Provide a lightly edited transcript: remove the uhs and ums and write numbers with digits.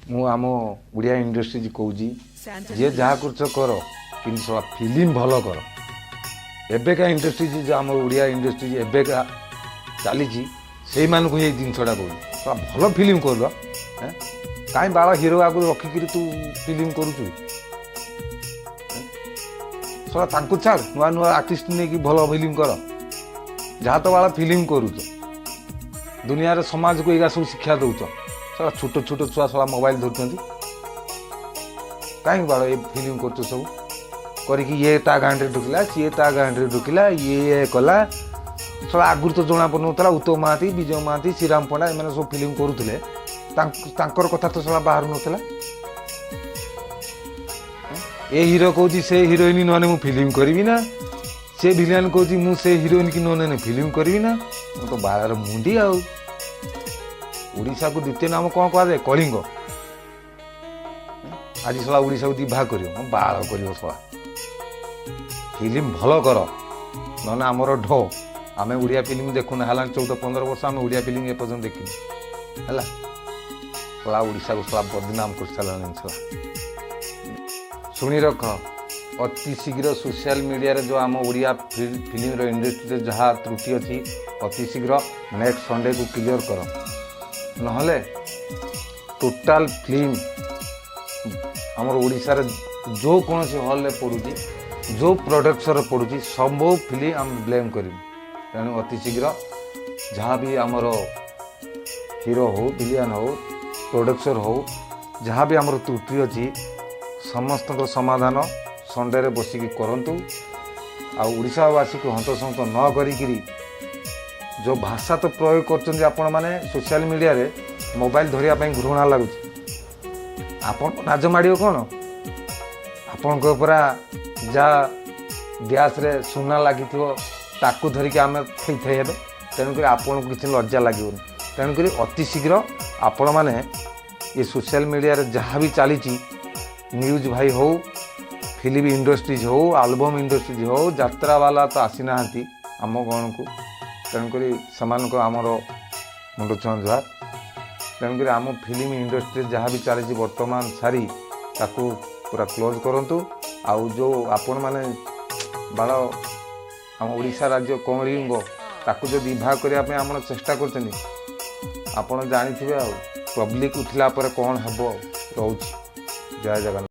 ମୁଁ ଆମ ଓଡ଼ିଆ ଇଣ୍ଡଷ୍ଟ୍ରି କହୁଛି ଯିଏ ଯାହା କରୁଛ କର କିନ୍ତୁ ସଳା ଫିଲ୍ମ ଭଲ କର। ଏବେକା ଇଣ୍ଡଷ୍ଟ୍ରି ଯେ ଆମ ଓଡ଼ିଆ ଇଣ୍ଡଷ୍ଟ୍ରି ଏବେକା ଚାଲିଛି ସେଇମାନଙ୍କୁ ଏଇ ଜିନିଷଟା କହୁଛି ସଳା ଭଲ ଫିଲ୍ମ କର। କାହିଁ ବାଳ ହିରୋ ଆଗରୁ ରଖିକିରି ତୁ ଫିଲ୍ମ କରୁଛୁ? ସଳା ତାଙ୍କୁ ଛାଡ଼, ନୂଆ ନୂଆ ଆର୍ଟିଷ୍ଟ ନେଇକି ଭଲ ଫିଲ୍ମ କର। ଯାହା ତ ବାଳ ଫିଲ୍ମ କରୁଛ ଦୁନିଆରେ ସମାଜକୁ ଏଇଗା ସବୁ ଶିକ୍ଷା ଦେଉଛ। ସଳା ଛୋଟ ଛୋଟ ଛୁଆ ସଳା ମୋବାଇଲ ଧରୁଛନ୍ତି। କାହିଁକି ବାଳ ଏ ଫିଲ୍ମ କରୁଛ ସବୁ କରିକି? ଇଏ ତା ଗାଁରେ ଢୁକିଲା, ସିଏ ତା ଗାଁରେ ଢୁକିଲା, ଇଏ କଲା। ସଳା ଆଗରୁ ତ ଜଣା ପଡ଼ୁନଥିଲା ଉତ୍ତମ ମହାନ୍ତି, ବିଜୟ ମହାନ୍ତି, ଶ୍ରୀରାମ ପଣ୍ଡା ଏମାନେ ସବୁ ଫିଲ୍ମ କରୁଥିଲେ, ତାଙ୍କର କଥା ତ ସଳା ବାହାରୁ ନଥିଲା। ଏ ହିରୋ କହୁଛି ସେ ହିରୋଇନ ନହେଲେ ମୁଁ ଫିଲ୍ମ କରିବି ନା, ସେ ଭିଲିଆନ୍ କହୁଛି ମୁଁ ସେ ହିରୋଇନ କି ନହେଲେ ଫିଲ୍ମ କରିବି ନା। ମୁଁ ତ ବାଳର ମୁଣ୍ଡି ଆଉ। ଓଡ଼ିଶାକୁ ଦ୍ୱିତୀୟ ନାମ କ'ଣ କୁହାଯାଏ? କଳିଙ୍ଗ। ଆଜି ସଳା ଓଡ଼ିଶାକୁ ଦୁଇ ଭାଗ କରିବ, ବାଳ କରିବ ସଳା। ଫିଲ୍ମ ଭଲ କର, ନହେଲେ ଆମର ଢୋ। ଆମେ ଓଡ଼ିଆ ଫିଲ୍ମ ଦେଖୁନା ହେଲାଣି 14-15 ବର୍ଷ, ଆମେ ଓଡ଼ିଆ ଫିଲ୍ମ ଏପର୍ଯ୍ୟନ୍ତ ଦେଖିନୁ ହେଲା। ସଳା ଓଡ଼ିଶାକୁ ସଳା ବଦନାମ କରିସାରିଲାଣି ସଳା। ଶୁଣି ରଖ, ଅତି ଶୀଘ୍ର ସୋସିଆଲ ମିଡ଼ିଆରେ ଯେଉଁ ଆମ ଓଡ଼ିଆ ଫିଲ୍ମର ଇଣ୍ଡଷ୍ଟ୍ରିରେ ଯାହା ତ୍ରୁଟି ଅଛି ଅତି ଶୀଘ୍ର ନେକ୍ସଟ ସଣ୍ଡେକୁ କ୍ଲିଅର କର। ନହେଲେ ଟୋଟାଲ ଫିଲ୍ମ ଆମର ଓଡ଼ିଶାରେ ଯେଉଁ କୌଣସି ହଲ୍ରେ ପଡ଼ୁଛି, ଯେଉଁ ପ୍ରଡକ୍ସନରେ ପଡ଼ୁଛି, ସବୁ ଫିଲ୍ମ ଆମେ ବ୍ଲେମ୍ କରିବୁ। ତେଣୁ ଅତି ଶୀଘ୍ର ଯାହା ବି ଆମର ହିରୋ ହେଉ, ଭିଲିଆନ୍ ହେଉ, ପ୍ରଡକ୍ସର ହେଉ, ଯାହା ବି ଆମର ତ୍ରୁଟି ଅଛି ସମସ୍ତଙ୍କ ସମାଧାନ ସଣ୍ଡେରେ ବସିକି କରନ୍ତୁ। ଆଉ ଓଡ଼ିଶାବାସୀକୁ ହନ୍ତସନ୍ତ ନ କରିକିରି ଯେଉଁ ଭାଷା ତ ପ୍ରୟୋଗ କରୁଛନ୍ତି ଆପଣମାନେ ସୋସିଆଲ ମିଡ଼ିଆରେ, ମୋବାଇଲ ଧରିବା ପାଇଁ ଘୃଣା ଲାଗୁଛି। ଆପଣ ନାଜ ମାଡ଼ିବ କ'ଣ? ଆପଣଙ୍କ ପୁରା ଯାହା ଗ୍ୟାସରେ ସୁନା ଲାଗିଥିବ ତାକୁ ଧରିକି ଆମେ ଥେଇ ହେବେ। ତେଣୁକରି ଆପଣଙ୍କୁ କିଛି ଲଜ୍ଜା ଲାଗିବନି। ତେଣୁକରି ଅତି ଶୀଘ୍ର ଆପଣମାନେ ଏ ସୋସିଆଲ ମିଡ଼ିଆରେ ଯାହା ବି ଚାଲିଛି, ନ୍ୟୁଜ୍ ଭାଇ ହେଉ, ଫିଲ୍ମ ଇଣ୍ଡଷ୍ଟ୍ରିଜ୍ ହେଉ, ଆଲବମ୍ ଇଣ୍ଡଷ୍ଟ୍ରିଜ୍ ହେଉ, ଯାତ୍ରାବାଲା ତ ଆସିନାହାନ୍ତି ଆମ ଗଣକୁ। ତେଣୁକରି ସେମାନଙ୍କ ଆମର ମୁଣ୍ଡ ଛୁଆଁ ଜୁହାର। ତେଣୁକରି ଆମ ଫିଲ୍ମ ଇଣ୍ଡଷ୍ଟ୍ରିରେ ଯାହା ବି ଚାଲିଛି ବର୍ତ୍ତମାନ ସାରି ତାକୁ ପୁରା କ୍ଲୋଜ୍ କରନ୍ତୁ। ଆଉ ଯେଉଁ ଆପଣମାନେ ବାଳ ଆମ ଓଡ଼ିଶା ରାଜ୍ୟ କଳିଙ୍ଗ ତାକୁ ଯଦି ବିଭାଗ କରିବା ପାଇଁ ଆପଣ ଚେଷ୍ଟା କରୁଛନ୍ତି, ଆପଣ ଜାଣିଥିବେ ଆଉ ପବ୍ଲିକ୍ ଉଠିଲା ପରେ କ'ଣ ହେବ। ରହୁଛି, ଜୟ ଜଗନ୍ନାଥ।